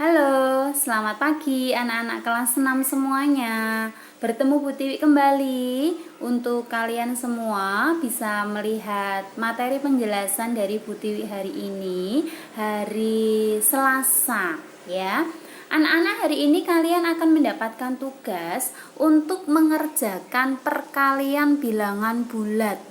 Halo, selamat pagi anak-anak kelas 6 semuanya. Bertemu Bu Tiwi kembali. Untuk kalian semua bisa melihat materi penjelasan dari Bu Tiwi hari ini, hari Selasa ya. Anak-anak, hari ini kalian akan mendapatkan tugas untuk mengerjakan perkalian bilangan bulat.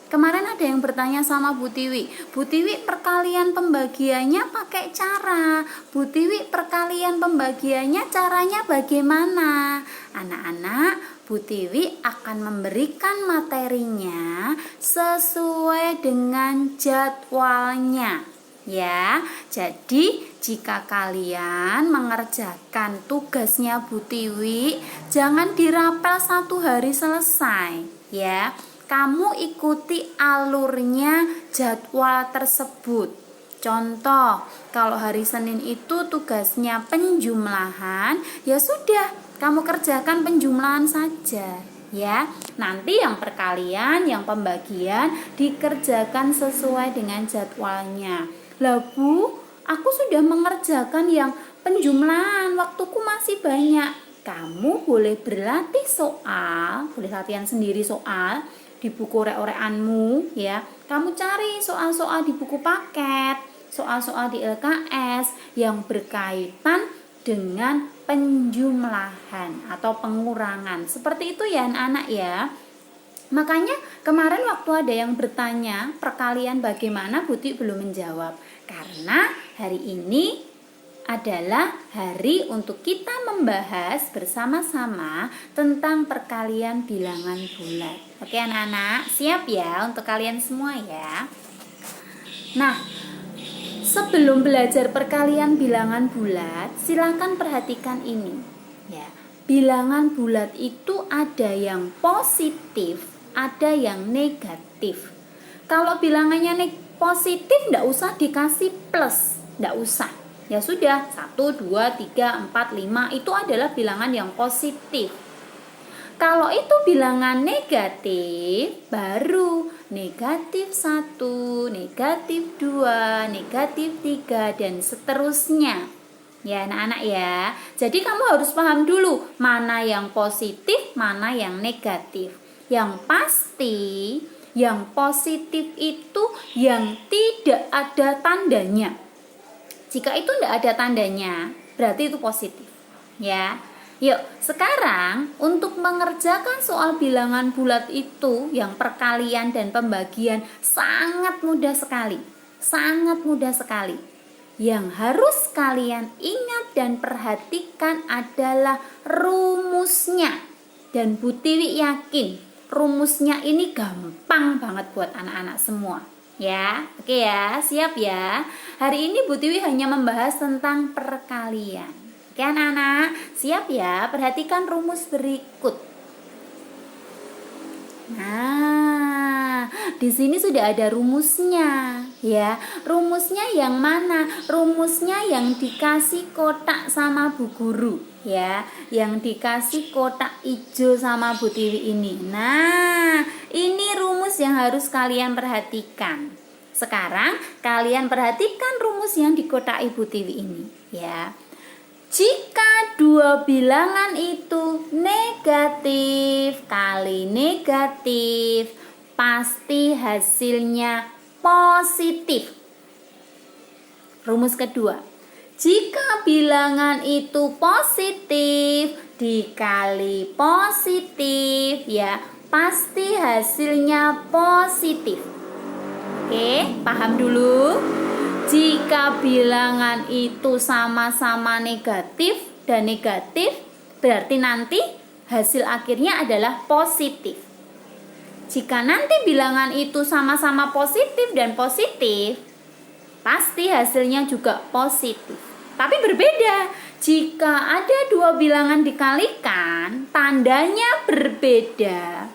Kemarin ada yang bertanya sama Bu Tiwi, Bu Tiwi perkalian pembagiannya pakai cara, Bu Tiwi perkalian pembagiannya caranya bagaimana? Anak-anak, Bu Tiwi akan memberikan materinya sesuai dengan jadwalnya. Ya, jadi jika kalian mengerjakan tugasnya Bu Tiwi, jangan dirapel satu hari selesai, ya. Kamu ikuti alurnya jadwal tersebut. Contoh, kalau hari Senin itu tugasnya penjumlahan, ya sudah, kamu kerjakan penjumlahan saja, ya. Nanti yang perkalian, yang pembagian dikerjakan sesuai dengan jadwalnya. Lah Bu, aku sudah mengerjakan yang penjumlahan, waktuku masih banyak. Kamu boleh berlatih soal, boleh latihan sendiri soal di buku orek-orekanmu ya. Kamu cari soal-soal di buku paket, soal-soal di LKS yang berkaitan dengan penjumlahan atau pengurangan. Seperti itu ya anak-anak ya. Makanya kemarin waktu ada yang bertanya perkalian bagaimana, Bu Tiwi belum menjawab. Karena hari ini adalah hari untuk kita membahas bersama-sama tentang perkalian bilangan bulat. Oke anak-anak, siap ya untuk kalian semua ya. Nah, sebelum belajar perkalian bilangan bulat, silakan perhatikan ini ya. Bilangan bulat itu ada yang positif, ada yang negatif. Kalau bilangannya positif enggak usah dikasih plus, enggak usah. Ya sudah, 1, 2, 3, 4, 5 itu adalah bilangan yang positif. Kalau itu bilangan negatif, baru negatif 1, negatif 2, negatif 3, dan seterusnya. Ya anak-anak ya. Jadi kamu harus paham dulu mana yang positif, mana yang negatif. Yang pasti, yang positif itu yang tidak ada tandanya. Jika itu tidak ada tandanya, berarti itu positif. Ya. Yuk, sekarang untuk mengerjakan soal bilangan bulat itu yang perkalian dan pembagian sangat mudah sekali. Sangat mudah sekali. Yang harus kalian ingat dan perhatikan adalah rumusnya. Dan Bu Tiwi yakin rumusnya ini gampang banget buat anak-anak semua. Ya, oke ya, siap ya. Hari ini Bu Tiwi hanya membahas tentang perkalian. Oke anak-anak, siap ya. Perhatikan rumus berikut. Nah, di sini sudah ada rumusnya, ya. Rumusnya yang mana? Rumusnya yang dikasih kotak sama Bu Guru, ya. Yang dikasih kotak hijau sama Bu Tiwi ini. Nah, ini rumus yang harus kalian perhatikan. Sekarang kalian perhatikan rumus yang di kotak Ibu Tiwi ini, ya. Jika dua bilangan itu negatif kali negatif, pasti hasilnya positif. Rumus kedua, jika bilangan itu positif dikali positif, ya pasti hasilnya positif. Oke, paham dulu? Jika bilangan itu sama-sama negatif dan negatif, berarti nanti hasil akhirnya adalah positif. Jika nanti bilangan itu sama-sama positif dan positif, pasti hasilnya juga positif. Tapi berbeda. Jika ada dua bilangan dikalikan, tandanya berbeda.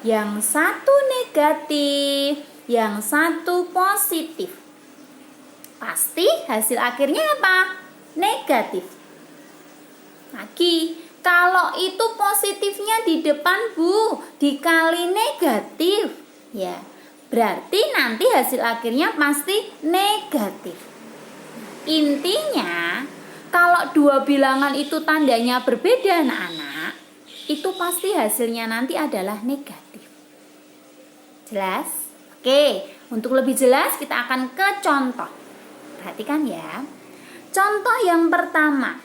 Yang satu negatif, yang satu positif. Pasti hasil akhirnya apa? Negatif. Lagi, kalau itu positifnya di depan Bu, dikali negatif, ya berarti nanti hasil akhirnya pasti negatif. Intinya, Kalau dua bilangan itu tandanya berbeda anak-anak, itu pasti hasilnya nanti adalah negatif. Jelas? Oke, untuk lebih jelas kita akan ke contoh. Perhatikan ya. Contoh yang pertama,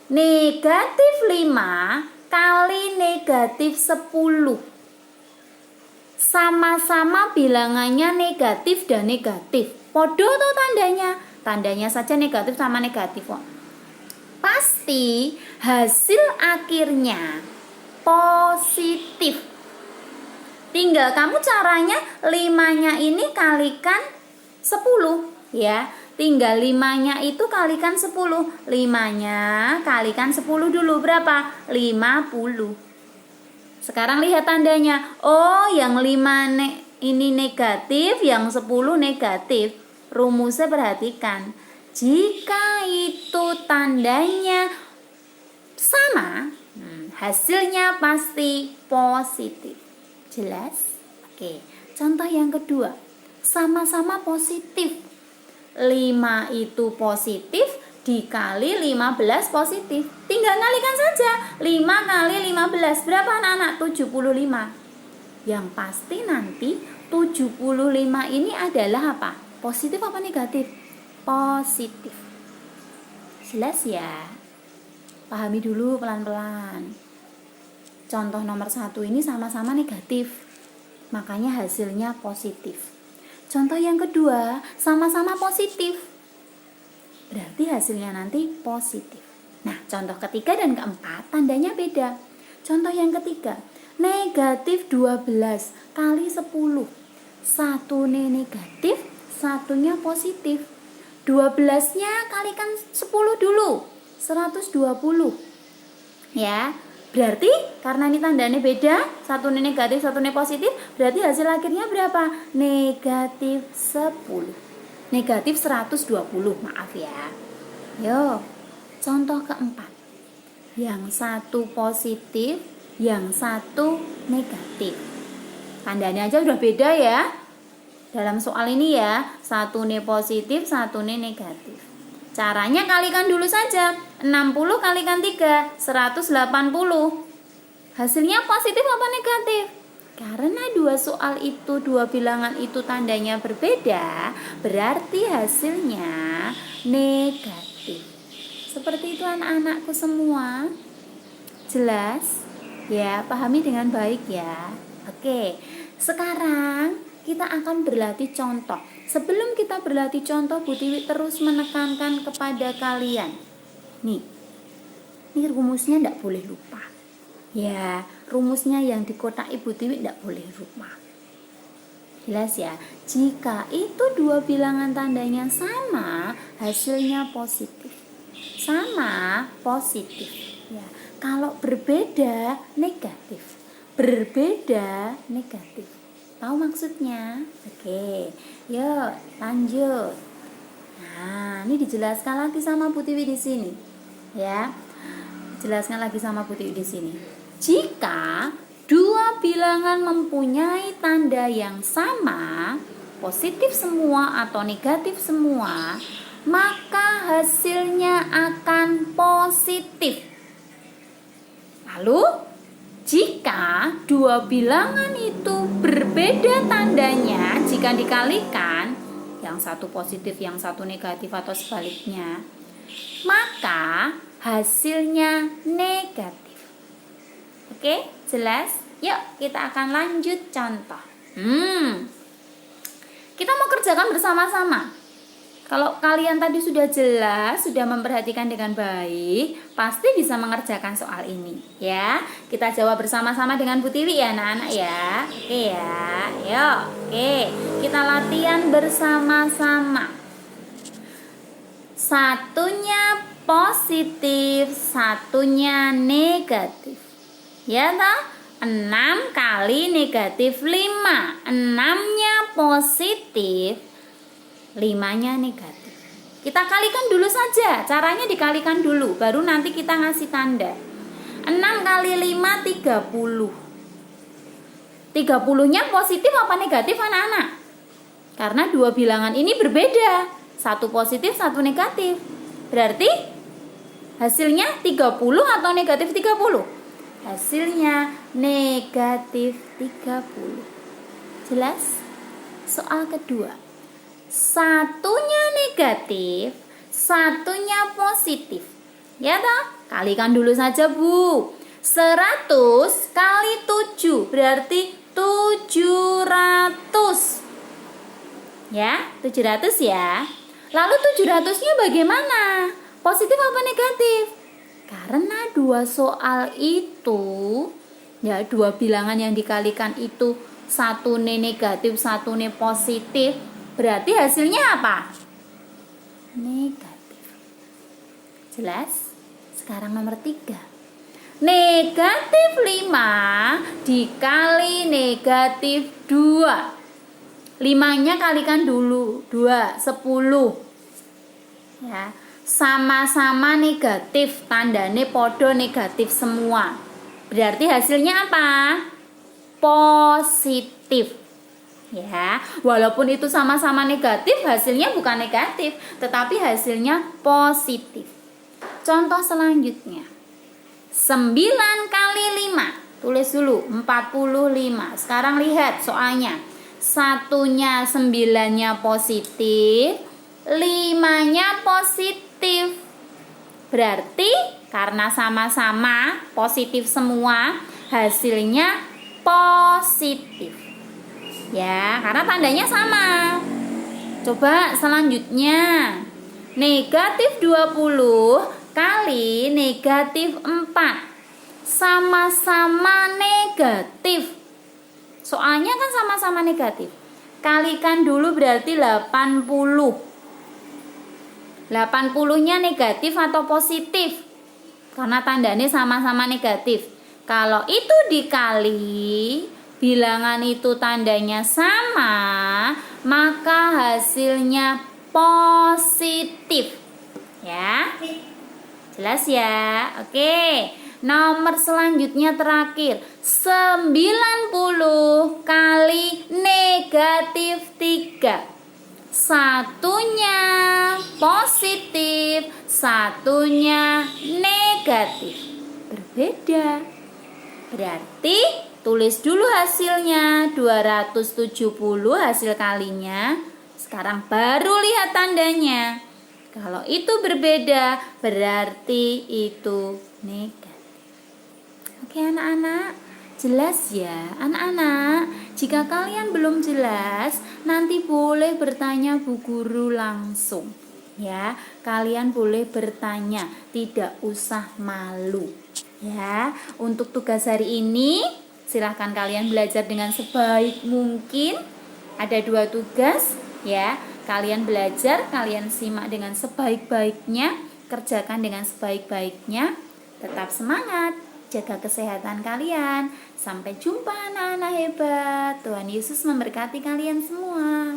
negatif 5 kali negatif 10. Sama-sama bilangannya negatif dan negatif. Podo tuh tandanya. Tandanya saja negatif sama negatif kok. Pasti hasil akhirnya positif. Tinggal kamu caranya 5-nya ini kalikan 10 ya. Tinggal 5-nya itu kalikan 10. 5-nya kalikan 10 dulu berapa? 50. Sekarang lihat tandanya. Oh, yang 5 ini negatif, yang 10 negatif. Rumusnya perhatikan. Jika itu tandanya sama, hasilnya pasti positif. Jelas? Oke, contoh yang kedua. Sama-sama positif. 5 itu positif dikali 15 positif. Tinggal kalikan saja. 5 kali 15 berapa anak-anak? 75. Yang pasti nanti 75 ini adalah apa? Positif apa negatif? Positif. Jelas ya? Pahami dulu pelan-pelan. Contoh nomor 1 ini sama-sama negatif, makanya hasilnya positif. Contoh yang kedua sama-sama positif, berarti hasilnya nanti positif. Nah, contoh ketiga dan keempat tandanya beda. Contoh yang ketiga, negatif 12 kali 10. Satunya negatif, satunya positif. 12-nya kalikan 10 dulu, 120. Ya, berarti karena ini tandanya beda, satu ini negatif, satu ini positif, berarti hasil akhirnya berapa? Negatif 10. Negatif 120, maaf ya. Yo, contoh keempat. Yang satu positif, yang satu negatif. Tandanya aja udah beda ya. Dalam soal ini ya, satu ini positif, satu ini negatif. Caranya kalikan dulu saja. 60 kalikan 3, 180. Hasilnya positif apa negatif? Karena dua soal itu, dua bilangan itu tandanya berbeda, berarti hasilnya negatif. Seperti itu anak-anakku semua. Jelas? Ya, pahami dengan baik ya. Oke, sekarang kita akan berlatih contoh. Sebelum kita berlatih contoh, Bu Tiwi terus menekankan kepada kalian. Nih, ini rumusnya tidak boleh lupa. Ya, rumusnya yang di kotak Ibu Tiwi tidak boleh lupa. Jelas ya? Jika itu dua bilangan tandanya sama, hasilnya positif. Sama, positif. Ya, kalau berbeda, negatif. Berbeda, negatif. Tahu maksudnya? Oke, yuk lanjut. Nah, ini dijelaskan lagi sama Bu Tiwi di sini. Ya, jelaskan lagi sama Bu Tiwi di sini. Jika dua bilangan mempunyai tanda yang sama, positif semua atau negatif semua, maka hasilnya akan positif. Lalu, jika dua bilangan itu berbeda tandanya, jika dikalikan, yang satu positif, yang satu negatif atau sebaliknya, maka hasilnya negatif. Oke, jelas? Yuk, kita akan lanjut contoh. Kita mau kerjakan bersama-sama. Kalau kalian tadi sudah jelas, sudah memperhatikan dengan baik, pasti bisa mengerjakan soal ini, ya. Kita jawab bersama-sama dengan Bu Tiwi ya, anak-anak ya. Oke ya, yuk. Oke, kita latihan bersama-sama. Satunya positif, satunya negatif. Ya toh? 6 kali negatif 5. 6-nya positif, 5-nya negatif. Kita kalikan dulu saja. Caranya dikalikan dulu, baru nanti kita ngasih tanda. 6 kali 5, 30. 30-nya positif apa negatif anak-anak? Karena dua bilangan ini berbeda. Satu positif, satu negatif. Berarti Hasilnya 30 atau negatif 30? Hasilnya negatif 30. Jelas? Soal kedua. Satunya negatif, satunya positif. Ya toh? Kalikan dulu saja, Bu. 100 kali 7 berarti 700. Ya, 700 ya. Lalu 700-nya bagaimana? Positif apa negatif? Karena dua soal itu, ya dua bilangan yang dikalikan itu, satu negatif, satu positif, berarti hasilnya apa? Negatif. Jelas? Sekarang nomor 3. Negatif 5 dikali negatif 2. 5-nya kalikan dulu, 2, 10. Ya, sama-sama negatif, tandane podo negatif semua. Berarti hasilnya apa? Positif. Ya, walaupun itu sama-sama negatif, hasilnya bukan negatif, tetapi hasilnya positif. Contoh selanjutnya. 9 kali 5. Tulis dulu, 45. Sekarang lihat soalnya. Satunya 9-nya positif, 5-nya positif. Berarti karena sama-sama positif semua, hasilnya positif. Ya, karena tandanya sama. Coba selanjutnya. Negatif 20 kali negatif 4. Sama-sama negatif. Soalnya kan sama-sama negatif. Kalikan dulu berarti 80. 80-nya negatif atau positif? Karena tandanya sama-sama negatif. Kalau itu dikali, bilangan itu tandanya sama, maka hasilnya positif. Ya. Jelas ya? Oke. Nomor selanjutnya terakhir, 90 kali negatif 3. Satunya positif, satunya negatif. Berbeda. Berarti tulis dulu hasilnya, 270 hasil kalinya. Sekarang baru lihat tandanya. Kalau itu berbeda, berarti itu negatif. Oke anak-anak, jelas ya anak-anak? Jika kalian belum jelas, nanti boleh bertanya Bu Guru langsung. Ya, kalian boleh bertanya, tidak usah malu. Ya, untuk tugas hari ini, silahkan kalian belajar dengan sebaik mungkin. Ada 2 tugas, ya. Kalian belajar, kalian simak dengan sebaik-baiknya, kerjakan dengan sebaik-baiknya. Tetap semangat, jaga kesehatan kalian. Sampai jumpa anak-anak hebat. Tuhan Yesus memberkati kalian semua.